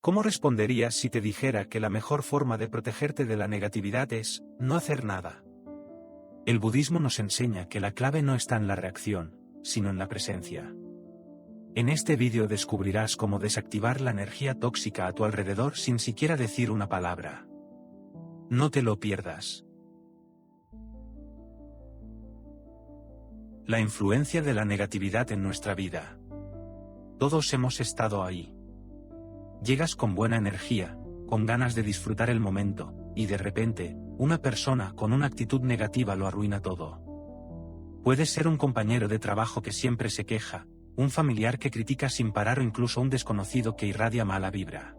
¿Cómo responderías si te dijera que la mejor forma de protegerte de la negatividad es no hacer nada? El budismo nos enseña que la clave no está en la reacción, sino en la presencia. En este vídeo descubrirás cómo desactivar la energía tóxica a tu alrededor sin siquiera decir una palabra. No te lo pierdas. La influencia de la negatividad en nuestra vida. Todos hemos estado ahí. Llegas con buena energía, con ganas de disfrutar el momento, y de repente, una persona con una actitud negativa lo arruina todo. Puede ser un compañero de trabajo que siempre se queja, un familiar que critica sin parar o incluso un desconocido que irradia mala vibra.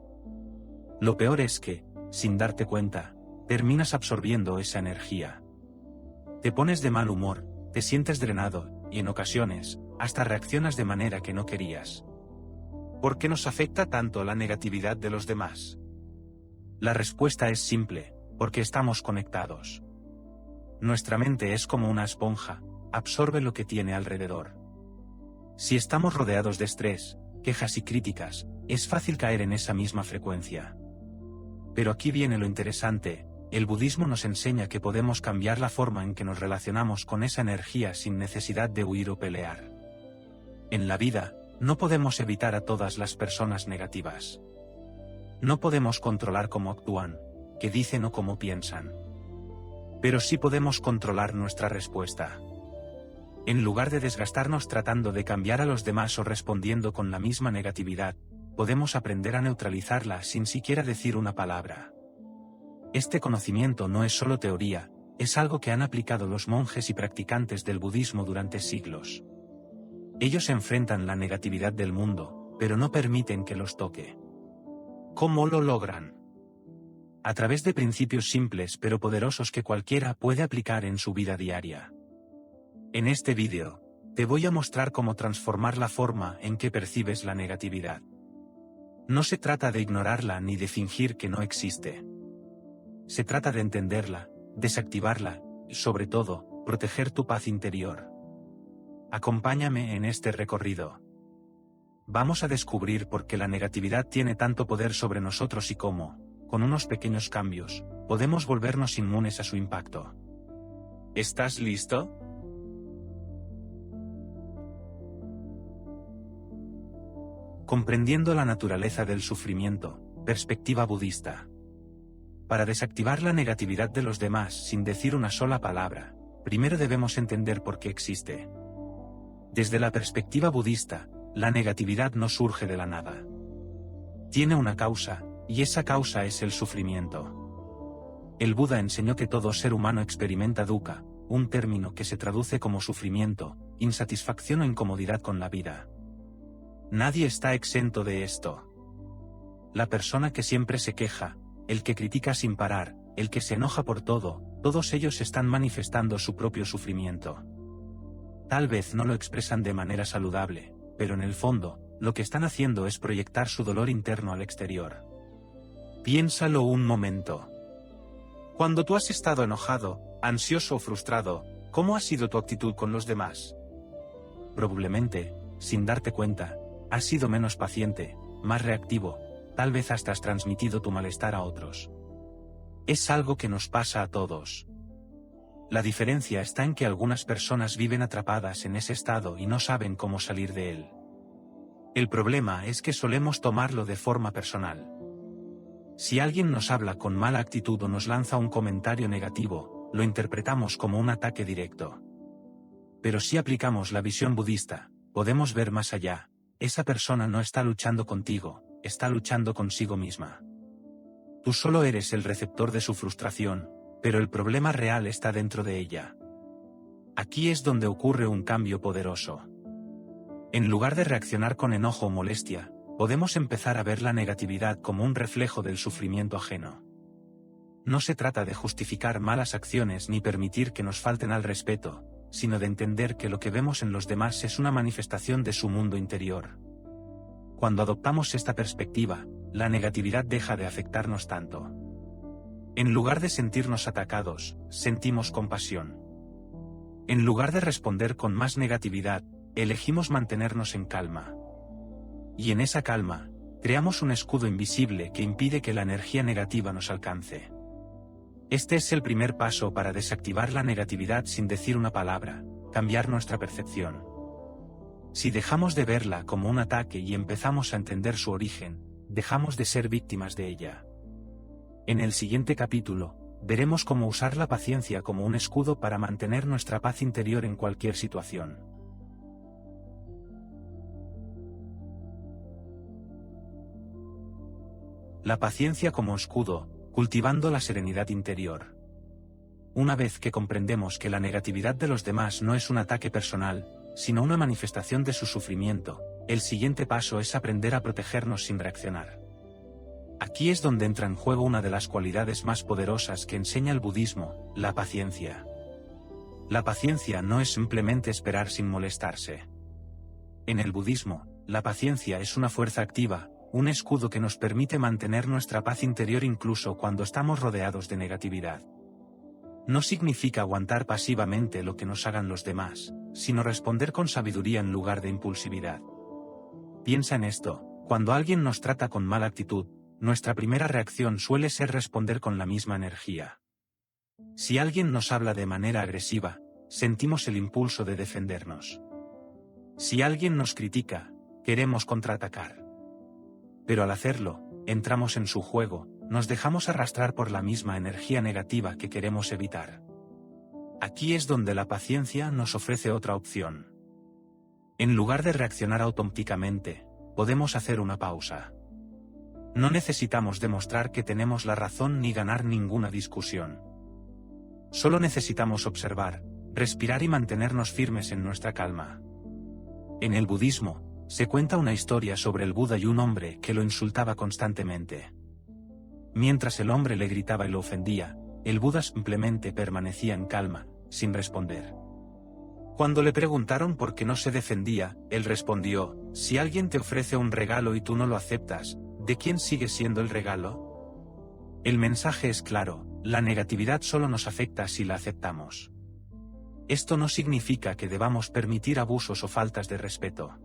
Lo peor es que, sin darte cuenta, terminas absorbiendo esa energía. Te pones de mal humor, te sientes drenado, y en ocasiones, hasta reaccionas de manera que no querías. ¿Por qué nos afecta tanto la negatividad de los demás? La respuesta es simple, porque estamos conectados. Nuestra mente es como una esponja, absorbe lo que tiene alrededor. Si estamos rodeados de estrés, quejas y críticas, es fácil caer en esa misma frecuencia. Pero aquí viene lo interesante, el budismo nos enseña que podemos cambiar la forma en que nos relacionamos con esa energía sin necesidad de huir o pelear. En la vida, no podemos evitar a todas las personas negativas. No podemos controlar cómo actúan, qué dicen o cómo piensan. Pero sí podemos controlar nuestra respuesta. En lugar de desgastarnos tratando de cambiar a los demás o respondiendo con la misma negatividad, podemos aprender a neutralizarla sin siquiera decir una palabra. Este conocimiento no es solo teoría, es algo que han aplicado los monjes y practicantes del budismo durante siglos. Ellos enfrentan la negatividad del mundo, pero no permiten que los toque. ¿Cómo lo logran? A través de principios simples pero poderosos que cualquiera puede aplicar en su vida diaria. En este vídeo, te voy a mostrar cómo transformar la forma en que percibes la negatividad. No se trata de ignorarla ni de fingir que no existe. Se trata de entenderla, desactivarla, y sobre todo, proteger tu paz interior. Acompáñame en este recorrido. Vamos a descubrir por qué la negatividad tiene tanto poder sobre nosotros y cómo, con unos pequeños cambios, podemos volvernos inmunes a su impacto. ¿Estás listo? Comprendiendo la naturaleza del sufrimiento, perspectiva budista. Para desactivar la negatividad de los demás sin decir una sola palabra, primero debemos entender por qué existe. Desde la perspectiva budista, la negatividad no surge de la nada. Tiene una causa, y esa causa es el sufrimiento. El Buda enseñó que todo ser humano experimenta dukkha, un término que se traduce como sufrimiento, insatisfacción o incomodidad con la vida. Nadie está exento de esto. La persona que siempre se queja, el que critica sin parar, el que se enoja por todo, todos ellos están manifestando su propio sufrimiento. Tal vez no lo expresan de manera saludable, pero en el fondo, lo que están haciendo es proyectar su dolor interno al exterior. Piénsalo un momento. Cuando tú has estado enojado, ansioso o frustrado, ¿cómo ha sido tu actitud con los demás? Probablemente, sin darte cuenta, has sido menos paciente, más reactivo, tal vez hasta has transmitido tu malestar a otros. Es algo que nos pasa a todos. La diferencia está en que algunas personas viven atrapadas en ese estado y no saben cómo salir de él. El problema es que solemos tomarlo de forma personal. Si alguien nos habla con mala actitud o nos lanza un comentario negativo, lo interpretamos como un ataque directo. Pero si aplicamos la visión budista, podemos ver más allá. Esa persona no está luchando contigo, está luchando consigo misma. Tú solo eres el receptor de su frustración, pero el problema real está dentro de ella. Aquí es donde ocurre un cambio poderoso. En lugar de reaccionar con enojo o molestia, podemos empezar a ver la negatividad como un reflejo del sufrimiento ajeno. No se trata de justificar malas acciones ni permitir que nos falten al respeto, sino de entender que lo que vemos en los demás es una manifestación de su mundo interior. Cuando adoptamos esta perspectiva, la negatividad deja de afectarnos tanto. En lugar de sentirnos atacados, sentimos compasión. En lugar de responder con más negatividad, elegimos mantenernos en calma. Y en esa calma, Creamos un escudo invisible que impide que la energía negativa nos alcance. Este es el primer paso para desactivar la negatividad sin decir una palabra, cambiar nuestra percepción. Si dejamos de verla como un ataque y empezamos a entender su origen, dejamos de ser víctimas de ella. En el siguiente capítulo, veremos cómo usar la paciencia como un escudo para mantener nuestra paz interior en cualquier situación. La paciencia como escudo, cultivando la serenidad interior. Una vez que comprendemos que la negatividad de los demás no es un ataque personal, sino una manifestación de su sufrimiento, el siguiente paso es aprender a protegernos sin reaccionar. Aquí es donde entra en juego una de las cualidades más poderosas que enseña el budismo, la paciencia. La paciencia no es simplemente esperar sin molestarse. En el budismo, la paciencia es una fuerza activa, un escudo que nos permite mantener nuestra paz interior incluso cuando estamos rodeados de negatividad. No significa aguantar pasivamente lo que nos hagan los demás, sino responder con sabiduría en lugar de impulsividad. Piensa en esto, cuando alguien nos trata con mala actitud, nuestra primera reacción suele ser responder con la misma energía. Si alguien nos habla de manera agresiva, sentimos el impulso de defendernos. Si alguien nos critica, queremos contraatacar. Pero al hacerlo, entramos en su juego, nos dejamos arrastrar por la misma energía negativa que queremos evitar. Aquí es donde la paciencia nos ofrece otra opción. En lugar de reaccionar automáticamente, podemos hacer una pausa. No necesitamos demostrar que tenemos la razón ni ganar ninguna discusión. Solo necesitamos observar, respirar y mantenernos firmes en nuestra calma. En el budismo, se cuenta una historia sobre el Buda y un hombre que lo insultaba constantemente. Mientras el hombre le gritaba y lo ofendía, el Buda simplemente permanecía en calma, sin responder. Cuando le preguntaron por qué no se defendía, él respondió: si alguien te ofrece un regalo y tú no lo aceptas, ¿de quién sigue siendo el regalo? El mensaje es claro, la negatividad solo nos afecta si la aceptamos. Esto no significa que debamos permitir abusos o faltas de respeto.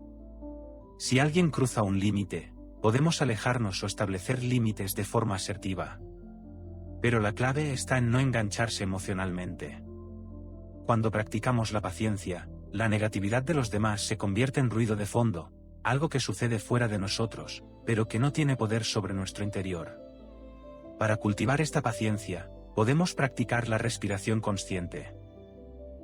Si alguien cruza un límite, podemos alejarnos o establecer límites de forma asertiva. Pero la clave está en no engancharse emocionalmente. Cuando practicamos la paciencia, la negatividad de los demás se convierte en ruido de fondo, algo que sucede fuera de nosotros, pero que no tiene poder sobre nuestro interior. Para cultivar esta paciencia, podemos practicar la respiración consciente.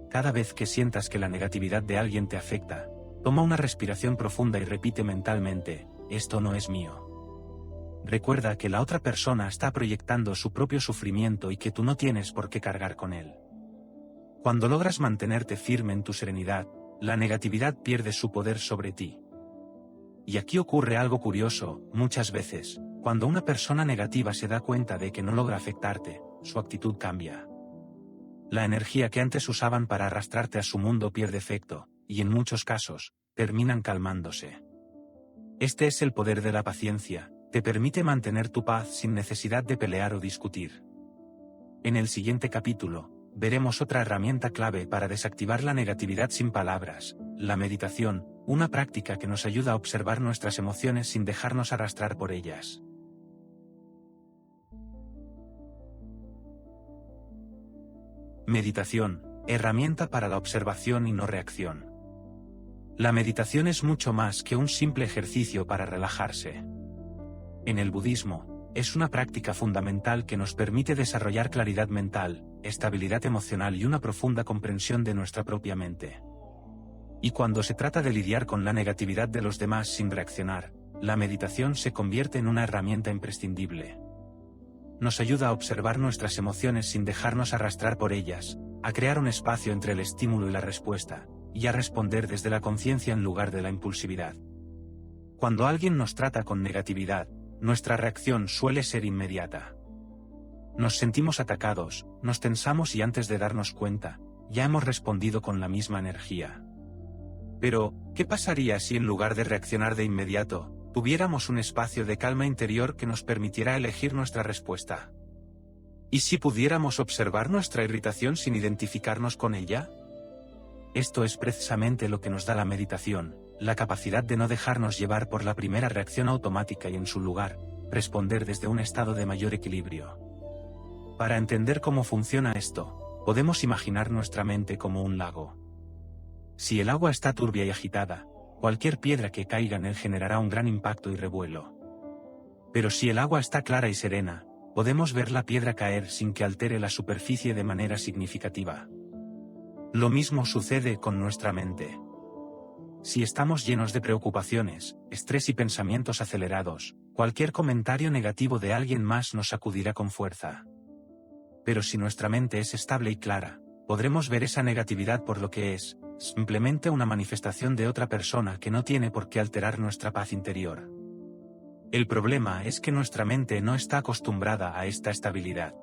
Cada vez que sientas que la negatividad de alguien te afecta, toma una respiración profunda y repite mentalmente: esto no es mío. Recuerda que la otra persona está proyectando su propio sufrimiento y que tú no tienes por qué cargar con él. Cuando logras mantenerte firme en tu serenidad, la negatividad pierde su poder sobre ti. Y aquí ocurre algo curioso: muchas veces, cuando una persona negativa se da cuenta de que no logra afectarte, su actitud cambia. La energía que antes usaban para arrastrarte a su mundo pierde efecto, y en muchos casos, terminan calmándose. Este es el poder de la paciencia, te permite mantener tu paz sin necesidad de pelear o discutir. En el siguiente capítulo, veremos otra herramienta clave para desactivar la negatividad sin palabras, la meditación, una práctica que nos ayuda a observar nuestras emociones sin dejarnos arrastrar por ellas. Meditación, herramienta para la observación y no reacción. La meditación es mucho más que un simple ejercicio para relajarse. En el budismo, es una práctica fundamental que nos permite desarrollar claridad mental, estabilidad emocional y una profunda comprensión de nuestra propia mente. Y cuando se trata de lidiar con la negatividad de los demás sin reaccionar, la meditación se convierte en una herramienta imprescindible. Nos ayuda a observar nuestras emociones sin dejarnos arrastrar por ellas, a crear un espacio entre el estímulo y la respuesta, y a responder desde la conciencia en lugar de la impulsividad. Cuando alguien nos trata con negatividad, nuestra reacción suele ser inmediata. Nos sentimos atacados, nos tensamos y antes de darnos cuenta, ya hemos respondido con la misma energía. Pero, ¿qué pasaría si en lugar de reaccionar de inmediato, tuviéramos un espacio de calma interior que nos permitiera elegir nuestra respuesta? ¿Y si pudiéramos observar nuestra irritación sin identificarnos con ella? Esto es precisamente lo que nos da la meditación, la capacidad de no dejarnos llevar por la primera reacción automática y en su lugar, responder desde un estado de mayor equilibrio. Para entender cómo funciona esto, podemos imaginar nuestra mente como un lago. Si el agua está turbia y agitada, cualquier piedra que caiga en él generará un gran impacto y revuelo. Pero si el agua está clara y serena, podemos ver la piedra caer sin que altere la superficie de manera significativa. Lo mismo sucede con nuestra mente. Si estamos llenos de preocupaciones, estrés y pensamientos acelerados, cualquier comentario negativo de alguien más nos sacudirá con fuerza. Pero si nuestra mente es estable y clara, podremos ver esa negatividad por lo que es, simplemente una manifestación de otra persona que no tiene por qué alterar nuestra paz interior. El problema es que nuestra mente no está acostumbrada a esta estabilidad.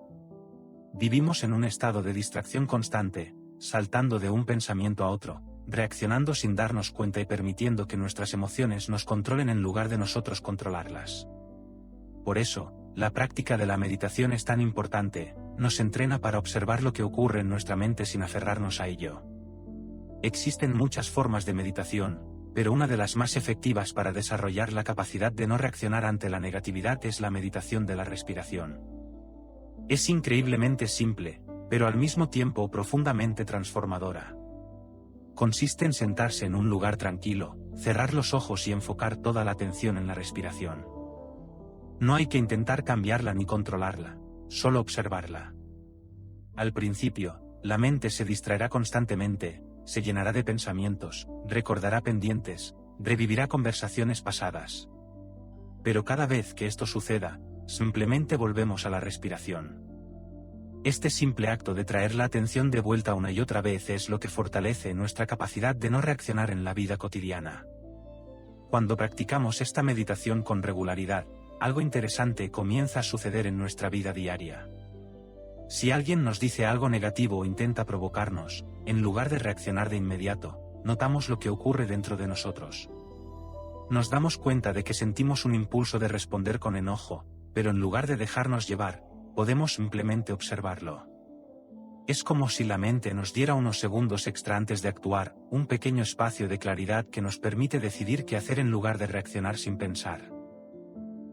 Vivimos en un estado de distracción constante, saltando de un pensamiento a otro, reaccionando sin darnos cuenta y permitiendo que nuestras emociones nos controlen en lugar de nosotros controlarlas. Por eso, la práctica de la meditación es tan importante, nos entrena para observar lo que ocurre en nuestra mente sin aferrarnos a ello. Existen muchas formas de meditación, pero una de las más efectivas para desarrollar la capacidad de no reaccionar ante la negatividad es la meditación de la respiración. Es increíblemente simple, pero al mismo tiempo profundamente transformadora. Consiste en sentarse en un lugar tranquilo, cerrar los ojos y enfocar toda la atención en la respiración. No hay que intentar cambiarla ni controlarla, solo observarla. Al principio, la mente se distraerá constantemente, se llenará de pensamientos, recordará pendientes, revivirá conversaciones pasadas. Pero cada vez que esto suceda, simplemente volvemos a la respiración. Este simple acto de traer la atención de vuelta una y otra vez es lo que fortalece nuestra capacidad de no reaccionar en la vida cotidiana. Cuando practicamos esta meditación con regularidad, algo interesante comienza a suceder en nuestra vida diaria. Si alguien nos dice algo negativo o intenta provocarnos, en lugar de reaccionar de inmediato, notamos lo que ocurre dentro de nosotros. Nos damos cuenta de que sentimos un impulso de responder con enojo, pero en lugar de dejarnos llevar, podemos simplemente observarlo. Es como si la mente nos diera unos segundos extra antes de actuar, un pequeño espacio de claridad que nos permite decidir qué hacer en lugar de reaccionar sin pensar.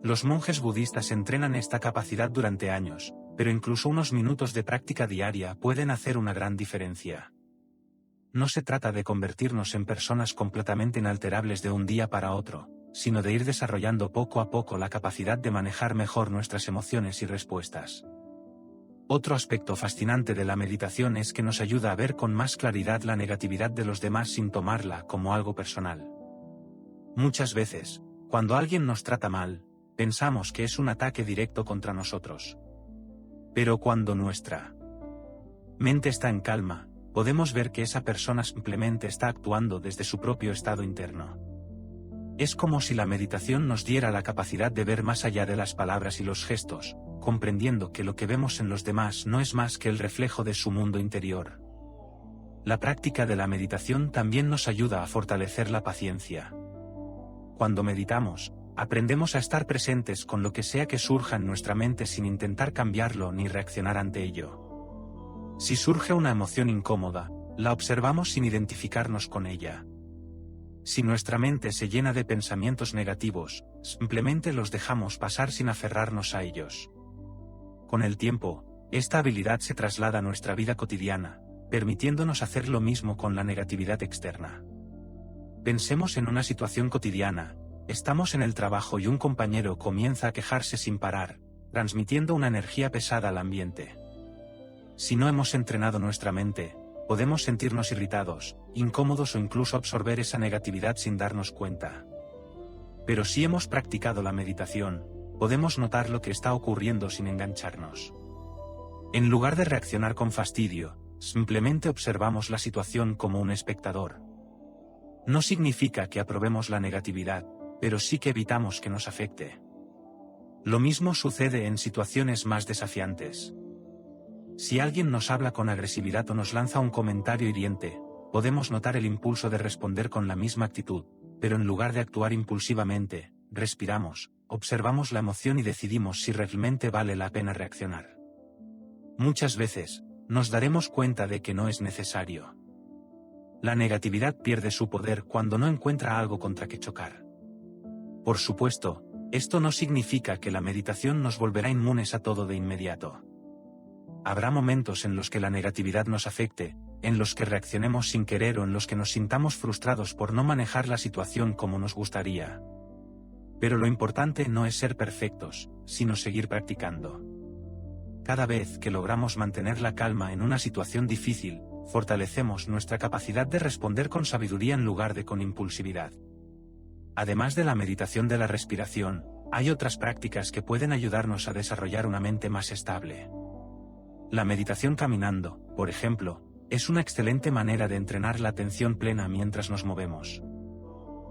Los monjes budistas entrenan esta capacidad durante años, pero incluso unos minutos de práctica diaria pueden hacer una gran diferencia. No se trata de convertirnos en personas completamente inalterables de un día para otro, sino de ir desarrollando poco a poco la capacidad de manejar mejor nuestras emociones y respuestas. Otro aspecto fascinante de la meditación es que nos ayuda a ver con más claridad la negatividad de los demás sin tomarla como algo personal. Muchas veces, cuando alguien nos trata mal, pensamos que es un ataque directo contra nosotros. Pero cuando nuestra mente está en calma, podemos ver que esa persona simplemente está actuando desde su propio estado interno. Es como si la meditación nos diera la capacidad de ver más allá de las palabras y los gestos, comprendiendo que lo que vemos en los demás no es más que el reflejo de su mundo interior. La práctica de la meditación también nos ayuda a fortalecer la paciencia. Cuando meditamos, aprendemos a estar presentes con lo que sea que surja en nuestra mente sin intentar cambiarlo ni reaccionar ante ello. Si surge una emoción incómoda, la observamos sin identificarnos con ella. Si nuestra mente se llena de pensamientos negativos, simplemente los dejamos pasar sin aferrarnos a ellos. Con el tiempo, esta habilidad se traslada a nuestra vida cotidiana, permitiéndonos hacer lo mismo con la negatividad externa. Pensemos en una situación cotidiana. Estamos en el trabajo y un compañero comienza a quejarse sin parar, transmitiendo una energía pesada al ambiente. Si no hemos entrenado nuestra mente, podemos sentirnos irritados, incómodos o incluso absorber esa negatividad sin darnos cuenta. Pero si hemos practicado la meditación, podemos notar lo que está ocurriendo sin engancharnos. En lugar de reaccionar con fastidio, simplemente observamos la situación como un espectador. No significa que aprobemos la negatividad, pero sí que evitamos que nos afecte. Lo mismo sucede en situaciones más desafiantes. Si alguien nos habla con agresividad o nos lanza un comentario hiriente, podemos notar el impulso de responder con la misma actitud, pero en lugar de actuar impulsivamente, respiramos, observamos la emoción y decidimos si realmente vale la pena reaccionar. Muchas veces, nos daremos cuenta de que no es necesario. La negatividad pierde su poder cuando no encuentra algo contra que chocar. Por supuesto, esto no significa que la meditación nos volverá inmunes a todo de inmediato. Habrá momentos en los que la negatividad nos afecte, en los que reaccionemos sin querer o en los que nos sintamos frustrados por no manejar la situación como nos gustaría. Pero lo importante no es ser perfectos, sino seguir practicando. Cada vez que logramos mantener la calma en una situación difícil, fortalecemos nuestra capacidad de responder con sabiduría en lugar de con impulsividad. Además de la meditación de la respiración, hay otras prácticas que pueden ayudarnos a desarrollar una mente más estable. La meditación caminando, por ejemplo, es una excelente manera de entrenar la atención plena mientras nos movemos.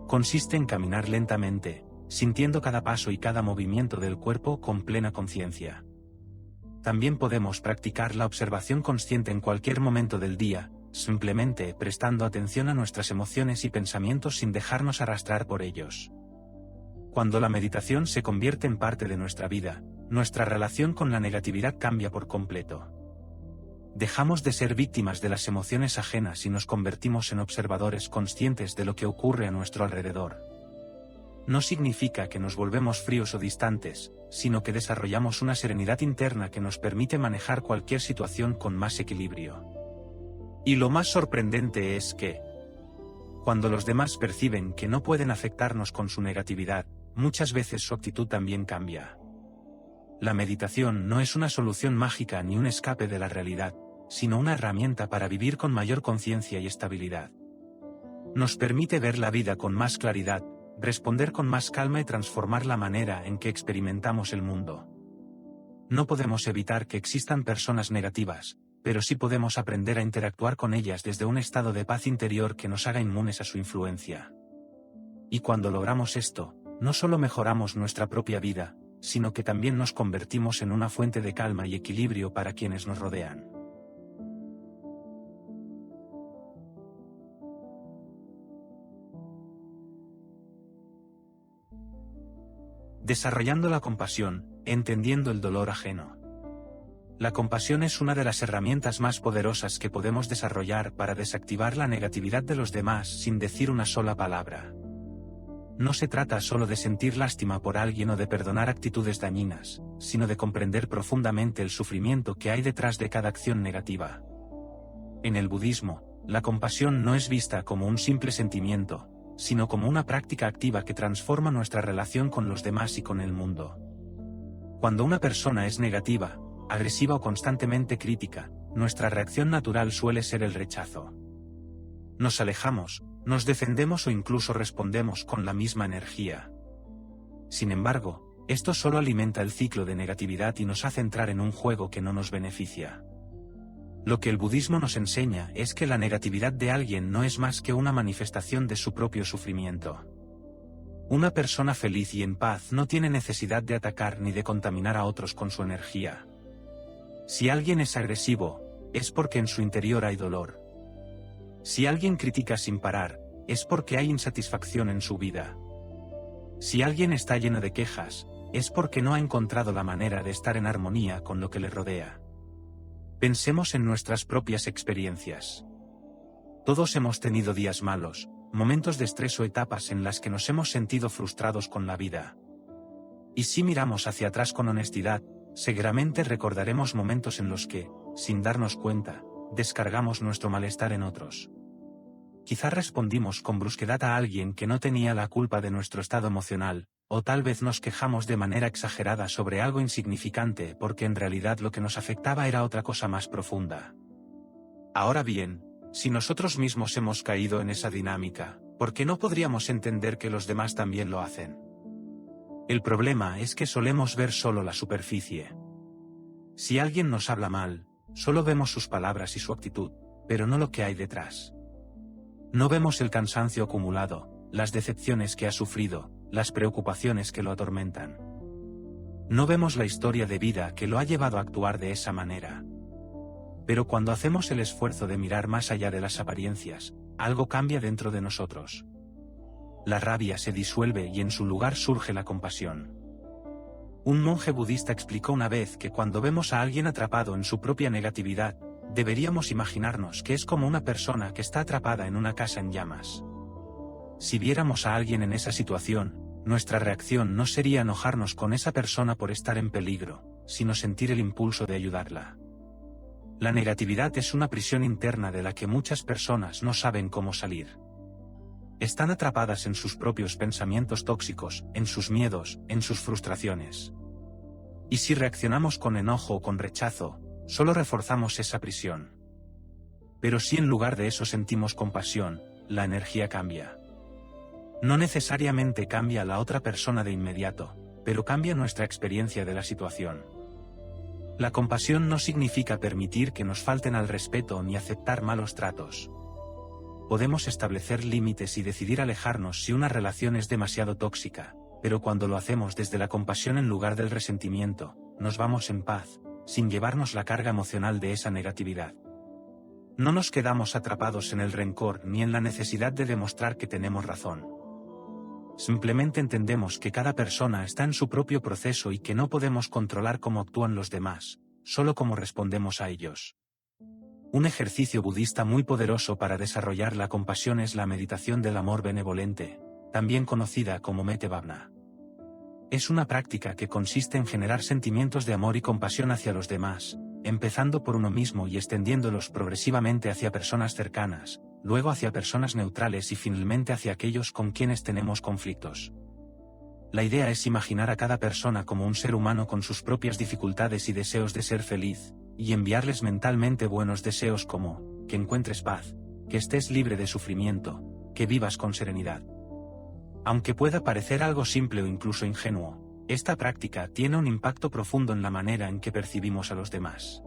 Consiste en caminar lentamente, sintiendo cada paso y cada movimiento del cuerpo con plena conciencia. También podemos practicar la observación consciente en cualquier momento del día, simplemente prestando atención a nuestras emociones y pensamientos sin dejarnos arrastrar por ellos. Cuando la meditación se convierte en parte de nuestra vida, nuestra relación con la negatividad cambia por completo. Dejamos de ser víctimas de las emociones ajenas y nos convertimos en observadores conscientes de lo que ocurre a nuestro alrededor. No significa que nos volvemos fríos o distantes, sino que desarrollamos una serenidad interna que nos permite manejar cualquier situación con más equilibrio. Y lo más sorprendente es que, cuando los demás perciben que no pueden afectarnos con su negatividad, muchas veces su actitud también cambia. La meditación no es una solución mágica ni un escape de la realidad, sino una herramienta para vivir con mayor conciencia y estabilidad. Nos permite ver la vida con más claridad, responder con más calma y transformar la manera en que experimentamos el mundo. No podemos evitar que existan personas negativas, pero sí podemos aprender a interactuar con ellas desde un estado de paz interior que nos haga inmunes a su influencia. Y cuando logramos esto, no solo mejoramos nuestra propia vida, sino que también nos convertimos en una fuente de calma y equilibrio para quienes nos rodean. Desarrollando la compasión, entendiendo el dolor ajeno. La compasión es una de las herramientas más poderosas que podemos desarrollar para desactivar la negatividad de los demás sin decir una sola palabra. No se trata solo de sentir lástima por alguien o de perdonar actitudes dañinas, sino de comprender profundamente el sufrimiento que hay detrás de cada acción negativa. En el budismo, la compasión no es vista como un simple sentimiento, sino como una práctica activa que transforma nuestra relación con los demás y con el mundo. Cuando una persona es negativa, agresiva o constantemente crítica, nuestra reacción natural suele ser el rechazo. Nos alejamos, nos defendemos o incluso respondemos con la misma energía. Sin embargo, esto solo alimenta el ciclo de negatividad y nos hace entrar en un juego que no nos beneficia. Lo que el budismo nos enseña es que la negatividad de alguien no es más que una manifestación de su propio sufrimiento. Una persona feliz y en paz no tiene necesidad de atacar ni de contaminar a otros con su energía. Si alguien es agresivo, es porque en su interior hay dolor. Si alguien critica sin parar, es porque hay insatisfacción en su vida. Si alguien está lleno de quejas, es porque no ha encontrado la manera de estar en armonía con lo que le rodea. Pensemos en nuestras propias experiencias. Todos hemos tenido días malos, momentos de estrés o etapas en las que nos hemos sentido frustrados con la vida. Y si miramos hacia atrás con honestidad, seguramente recordaremos momentos en los que, sin darnos cuenta, descargamos nuestro malestar en otros. Quizá respondimos con brusquedad a alguien que no tenía la culpa de nuestro estado emocional, o tal vez nos quejamos de manera exagerada sobre algo insignificante porque en realidad lo que nos afectaba era otra cosa más profunda. Ahora bien, si nosotros mismos hemos caído en esa dinámica, ¿por qué no podríamos entender que los demás también lo hacen? El problema es que solemos ver solo la superficie. Si alguien nos habla mal, solo vemos sus palabras y su actitud, pero no lo que hay detrás. No vemos el cansancio acumulado, las decepciones que ha sufrido, las preocupaciones que lo atormentan. No vemos la historia de vida que lo ha llevado a actuar de esa manera. Pero cuando hacemos el esfuerzo de mirar más allá de las apariencias, algo cambia dentro de nosotros. La rabia se disuelve y en su lugar surge la compasión. Un monje budista explicó una vez que cuando vemos a alguien atrapado en su propia negatividad, Deberíamos imaginarnos que es como una persona que está atrapada en una casa en llamas. Si viéramos a alguien en esa situación, nuestra reacción no sería enojarnos con esa persona por estar en peligro, sino sentir el impulso de ayudarla. La negatividad es una prisión interna de la que muchas personas no saben cómo salir. Están atrapadas en sus propios pensamientos tóxicos, en sus miedos, en sus frustraciones. Y si reaccionamos con enojo o con rechazo, solo reforzamos esa prisión. Pero si en lugar de eso sentimos compasión, la energía cambia. No necesariamente cambia a la otra persona de inmediato, pero cambia nuestra experiencia de la situación. La compasión no significa permitir que nos falten al respeto ni aceptar malos tratos. Podemos establecer límites y decidir alejarnos si una relación es demasiado tóxica, pero cuando lo hacemos desde la compasión en lugar del resentimiento, nos vamos en paz, sin llevarnos la carga emocional de esa negatividad. No nos quedamos atrapados en el rencor ni en la necesidad de demostrar que tenemos razón. Simplemente entendemos que cada persona está en su propio proceso y que no podemos controlar cómo actúan los demás, solo cómo respondemos a ellos. Un ejercicio budista muy poderoso para desarrollar la compasión es la meditación del amor benevolente, también conocida como Mette Bhavana. Es una práctica que consiste en generar sentimientos de amor y compasión hacia los demás, empezando por uno mismo y extendiéndolos progresivamente hacia personas cercanas, luego hacia personas neutrales y finalmente hacia aquellos con quienes tenemos conflictos. La idea es imaginar a cada persona como un ser humano con sus propias dificultades y deseos de ser feliz, y enviarles mentalmente buenos deseos como, que encuentres paz, que estés libre de sufrimiento, que vivas con serenidad. Aunque pueda parecer algo simple o incluso ingenuo, esta práctica tiene un impacto profundo en la manera en que percibimos a los demás.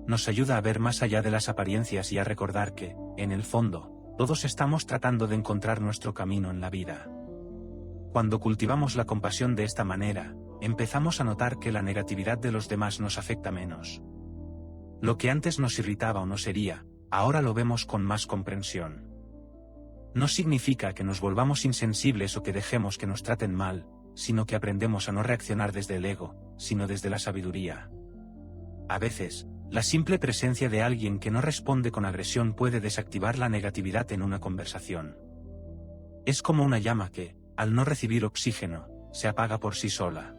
Nos ayuda a ver más allá de las apariencias y a recordar que, en el fondo, todos estamos tratando de encontrar nuestro camino en la vida. Cuando cultivamos la compasión de esta manera, empezamos a notar que la negatividad de los demás nos afecta menos. Lo que antes nos irritaba o nos hería, ahora lo vemos con más comprensión. No significa que nos volvamos insensibles o que dejemos que nos traten mal, sino que aprendemos a no reaccionar desde el ego, sino desde la sabiduría. A veces, la simple presencia de alguien que no responde con agresión puede desactivar la negatividad en una conversación. Es como una llama que, al no recibir oxígeno, se apaga por sí sola.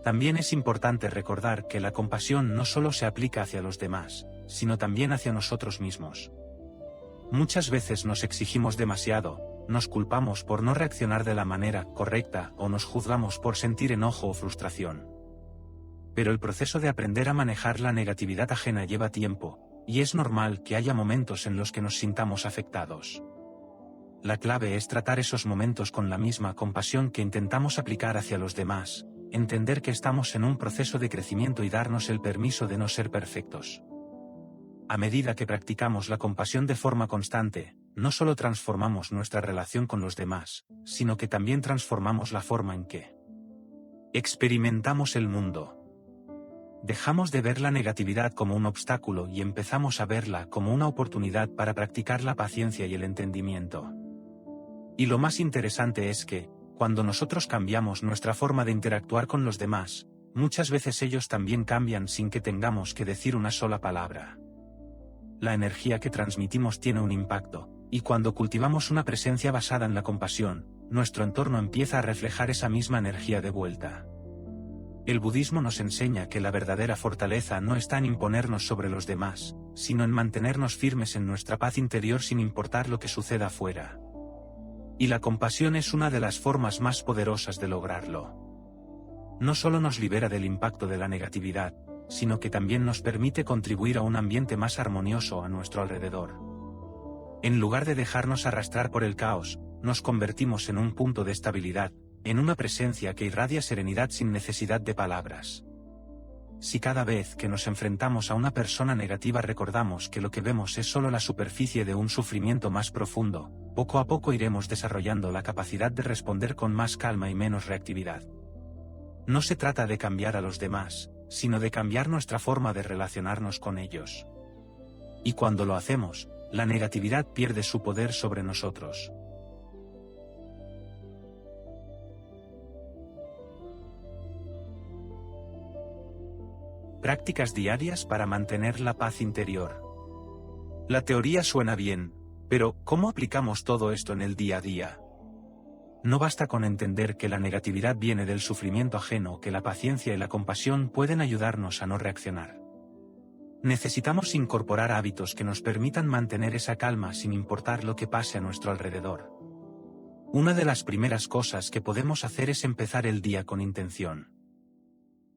También es importante recordar que la compasión no solo se aplica hacia los demás, sino también hacia nosotros mismos. Muchas veces nos exigimos demasiado, nos culpamos por no reaccionar de la manera correcta o nos juzgamos por sentir enojo o frustración. Pero el proceso de aprender a manejar la negatividad ajena lleva tiempo, y es normal que haya momentos en los que nos sintamos afectados. La clave es tratar esos momentos con la misma compasión que intentamos aplicar hacia los demás, entender que estamos en un proceso de crecimiento y darnos el permiso de no ser perfectos. A medida que practicamos la compasión de forma constante, no solo transformamos nuestra relación con los demás, sino que también transformamos la forma en que experimentamos el mundo. Dejamos de ver la negatividad como un obstáculo y empezamos a verla como una oportunidad para practicar la paciencia y el entendimiento. Y lo más interesante es que, cuando nosotros cambiamos nuestra forma de interactuar con los demás, muchas veces ellos también cambian sin que tengamos que decir una sola palabra. La energía que transmitimos tiene un impacto, y cuando cultivamos una presencia basada en la compasión, nuestro entorno empieza a reflejar esa misma energía de vuelta. El budismo nos enseña que la verdadera fortaleza no está en imponernos sobre los demás, sino en mantenernos firmes en nuestra paz interior sin importar lo que suceda afuera. Y la compasión es una de las formas más poderosas de lograrlo. No solo nos libera del impacto de la negatividad, sino que también nos permite contribuir a un ambiente más armonioso a nuestro alrededor. En lugar de dejarnos arrastrar por el caos, nos convertimos en un punto de estabilidad, en una presencia que irradia serenidad sin necesidad de palabras. Si cada vez que nos enfrentamos a una persona negativa recordamos que lo que vemos es solo la superficie de un sufrimiento más profundo, poco a poco iremos desarrollando la capacidad de responder con más calma y menos reactividad. No se trata de cambiar a los demás, sino de cambiar nuestra forma de relacionarnos con ellos. Y cuando lo hacemos, la negatividad pierde su poder sobre nosotros. Prácticas diarias para mantener la paz interior. La teoría suena bien, pero ¿cómo aplicamos todo esto en el día a día? No basta con entender que la negatividad viene del sufrimiento ajeno, que la paciencia y la compasión pueden ayudarnos a no reaccionar. Necesitamos incorporar hábitos que nos permitan mantener esa calma sin importar lo que pase a nuestro alrededor. Una de las primeras cosas que podemos hacer es empezar el día con intención.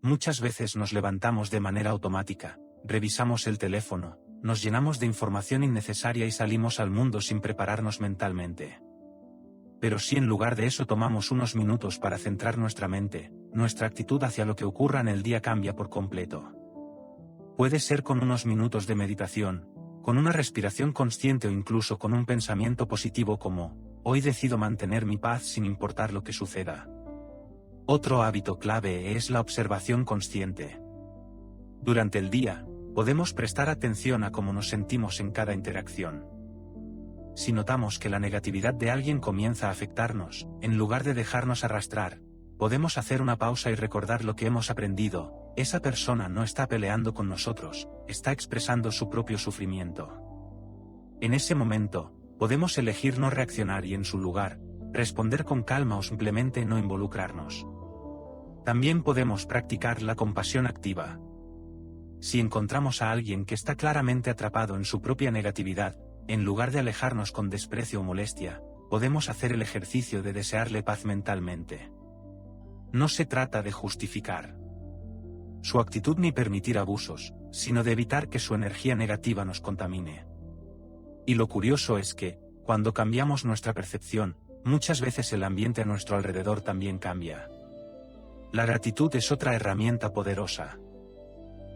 Muchas veces nos levantamos de manera automática, revisamos el teléfono, nos llenamos de información innecesaria y salimos al mundo sin prepararnos mentalmente. Pero si en lugar de eso tomamos unos minutos para centrar nuestra mente, nuestra actitud hacia lo que ocurra en el día cambia por completo. Puede ser con unos minutos de meditación, con una respiración consciente o incluso con un pensamiento positivo como, hoy decido mantener mi paz sin importar lo que suceda. Otro hábito clave es la observación consciente. Durante el día, podemos prestar atención a cómo nos sentimos en cada interacción. Si notamos que la negatividad de alguien comienza a afectarnos, en lugar de dejarnos arrastrar, podemos hacer una pausa y recordar lo que hemos aprendido. Esa persona no está peleando con nosotros, está expresando su propio sufrimiento. En ese momento, podemos elegir no reaccionar y en su lugar, responder con calma o simplemente no involucrarnos. También podemos practicar la compasión activa. Si encontramos a alguien que está claramente atrapado en su propia negatividad, en lugar de alejarnos con desprecio o molestia, podemos hacer el ejercicio de desearle paz mentalmente. No se trata de justificar su actitud ni permitir abusos, sino de evitar que su energía negativa nos contamine. Y lo curioso es que, cuando cambiamos nuestra percepción, muchas veces el ambiente a nuestro alrededor también cambia. La gratitud es otra herramienta poderosa.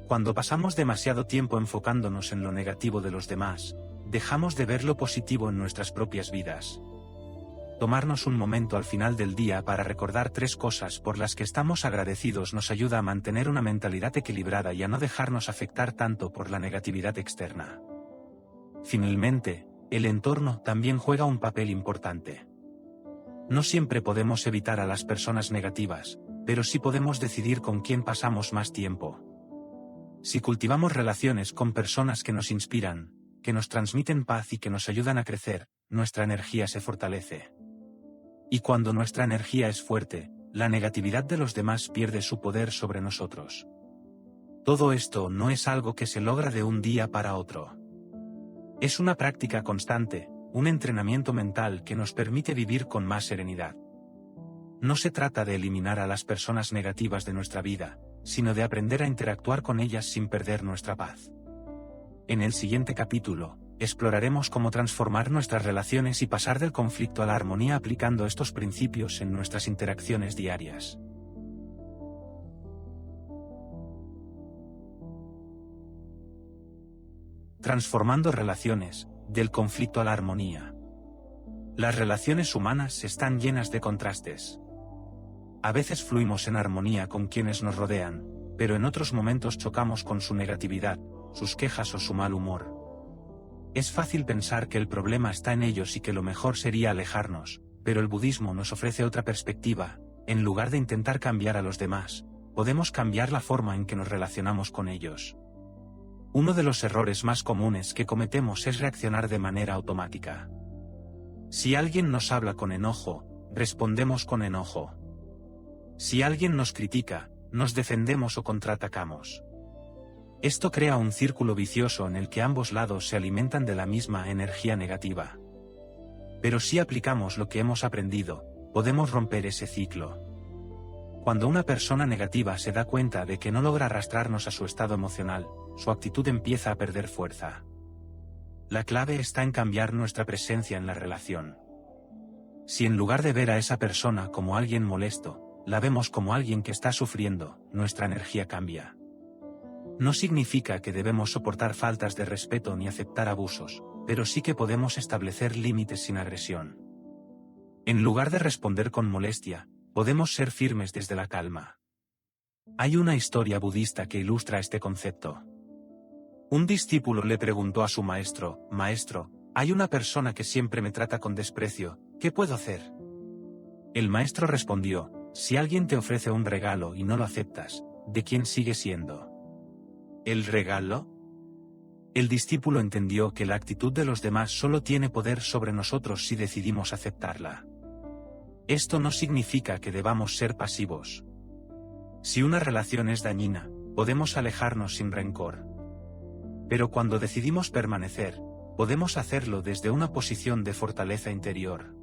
Cuando pasamos demasiado tiempo enfocándonos en lo negativo de los demás, dejamos de ver lo positivo en nuestras propias vidas. Tomarnos un momento al final del día para recordar 3 cosas por las que estamos agradecidos nos ayuda a mantener una mentalidad equilibrada y a no dejarnos afectar tanto por la negatividad externa. Finalmente, el entorno también juega un papel importante. No siempre podemos evitar a las personas negativas, pero sí podemos decidir con quién pasamos más tiempo. Si cultivamos relaciones con personas que nos inspiran, que nos transmiten paz y que nos ayudan a crecer, nuestra energía se fortalece. Y cuando nuestra energía es fuerte, la negatividad de los demás pierde su poder sobre nosotros. Todo esto no es algo que se logra de un día para otro. Es una práctica constante, un entrenamiento mental que nos permite vivir con más serenidad. No se trata de eliminar a las personas negativas de nuestra vida, sino de aprender a interactuar con ellas sin perder nuestra paz. En el siguiente capítulo, exploraremos cómo transformar nuestras relaciones y pasar del conflicto a la armonía aplicando estos principios en nuestras interacciones diarias. Transformando relaciones, del conflicto a la armonía. Las relaciones humanas están llenas de contrastes. A veces fluimos en armonía con quienes nos rodean, pero en otros momentos chocamos con su negatividad, sus quejas o su mal humor. Es fácil pensar que el problema está en ellos y que lo mejor sería alejarnos, pero el budismo nos ofrece otra perspectiva. En lugar de intentar cambiar a los demás, podemos cambiar la forma en que nos relacionamos con ellos. Uno de los errores más comunes que cometemos es reaccionar de manera automática. Si alguien nos habla con enojo, respondemos con enojo. Si alguien nos critica, nos defendemos o contraatacamos. Esto crea un círculo vicioso en el que ambos lados se alimentan de la misma energía negativa. Pero si aplicamos lo que hemos aprendido, podemos romper ese ciclo. Cuando una persona negativa se da cuenta de que no logra arrastrarnos a su estado emocional, su actitud empieza a perder fuerza. La clave está en cambiar nuestra presencia en la relación. Si en lugar de ver a esa persona como alguien molesto, la vemos como alguien que está sufriendo, nuestra energía cambia. No significa que debemos soportar faltas de respeto ni aceptar abusos, pero sí que podemos establecer límites sin agresión. En lugar de responder con molestia, podemos ser firmes desde la calma. Hay una historia budista que ilustra este concepto. Un discípulo le preguntó a su maestro: «Maestro, hay una persona que siempre me trata con desprecio, ¿qué puedo hacer?». El maestro respondió: «Si alguien te ofrece un regalo y no lo aceptas, ¿de quién sigue siendo?». ¿El regalo? El discípulo entendió que la actitud de los demás solo tiene poder sobre nosotros si decidimos aceptarla. Esto no significa que debamos ser pasivos. Si una relación es dañina, podemos alejarnos sin rencor. Pero cuando decidimos permanecer, podemos hacerlo desde una posición de fortaleza interior.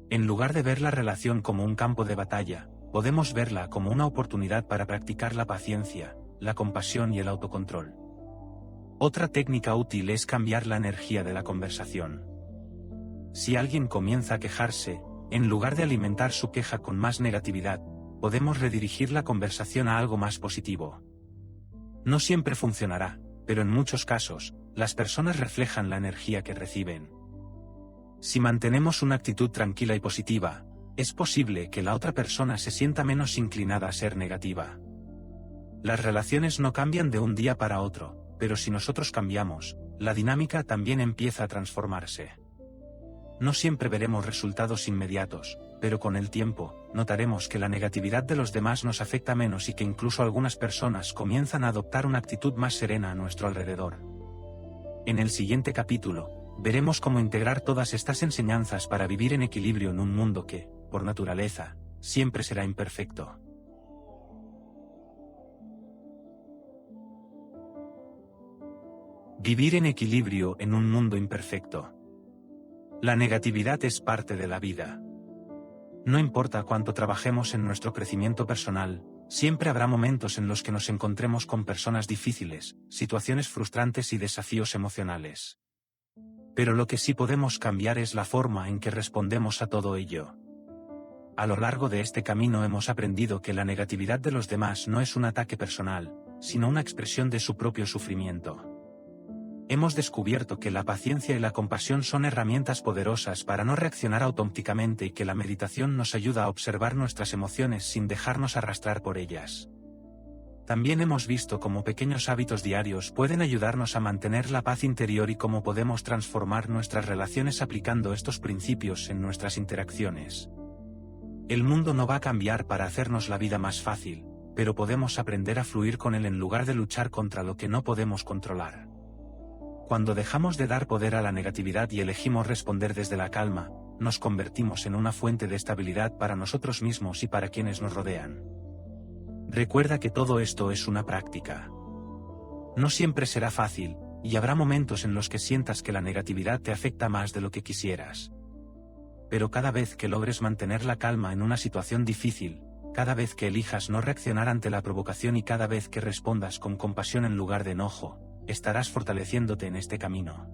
En lugar de ver la relación como un campo de batalla, podemos verla como una oportunidad para practicar la paciencia, la compasión y el autocontrol. Otra técnica útil es cambiar la energía de la conversación. Si alguien comienza a quejarse, en lugar de alimentar su queja con más negatividad, podemos redirigir la conversación a algo más positivo. No siempre funcionará, pero en muchos casos, las personas reflejan la energía que reciben. Si mantenemos una actitud tranquila y positiva, es posible que la otra persona se sienta menos inclinada a ser negativa. Las relaciones no cambian de un día para otro, pero si nosotros cambiamos, la dinámica también empieza a transformarse. No siempre veremos resultados inmediatos, pero con el tiempo, notaremos que la negatividad de los demás nos afecta menos y que incluso algunas personas comienzan a adoptar una actitud más serena a nuestro alrededor. En el siguiente capítulo, veremos cómo integrar todas estas enseñanzas para vivir en equilibrio en un mundo que, por naturaleza, siempre será imperfecto. Vivir en equilibrio en un mundo imperfecto. La negatividad es parte de la vida. No importa cuánto trabajemos en nuestro crecimiento personal, siempre habrá momentos en los que nos encontremos con personas difíciles, situaciones frustrantes y desafíos emocionales. Pero lo que sí podemos cambiar es la forma en que respondemos a todo ello. A lo largo de este camino hemos aprendido que la negatividad de los demás no es un ataque personal, sino una expresión de su propio sufrimiento. Hemos descubierto que la paciencia y la compasión son herramientas poderosas para no reaccionar automáticamente y que la meditación nos ayuda a observar nuestras emociones sin dejarnos arrastrar por ellas. También hemos visto cómo pequeños hábitos diarios pueden ayudarnos a mantener la paz interior y cómo podemos transformar nuestras relaciones aplicando estos principios en nuestras interacciones. El mundo no va a cambiar para hacernos la vida más fácil, pero podemos aprender a fluir con él en lugar de luchar contra lo que no podemos controlar. Cuando dejamos de dar poder a la negatividad y elegimos responder desde la calma, nos convertimos en una fuente de estabilidad para nosotros mismos y para quienes nos rodean. Recuerda que todo esto es una práctica. No siempre será fácil, y habrá momentos en los que sientas que la negatividad te afecta más de lo que quisieras. Pero cada vez que logres mantener la calma en una situación difícil, cada vez que elijas no reaccionar ante la provocación y cada vez que respondas con compasión en lugar de enojo, estarás fortaleciéndote en este camino.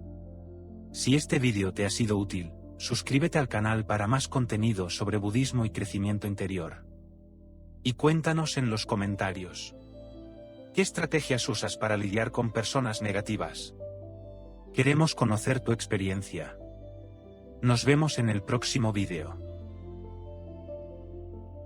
Si este vídeo te ha sido útil, suscríbete al canal para más contenido sobre budismo y crecimiento interior. Y cuéntanos en los comentarios. ¿Qué estrategias usas para lidiar con personas negativas? Queremos conocer tu experiencia. Nos vemos en el próximo vídeo.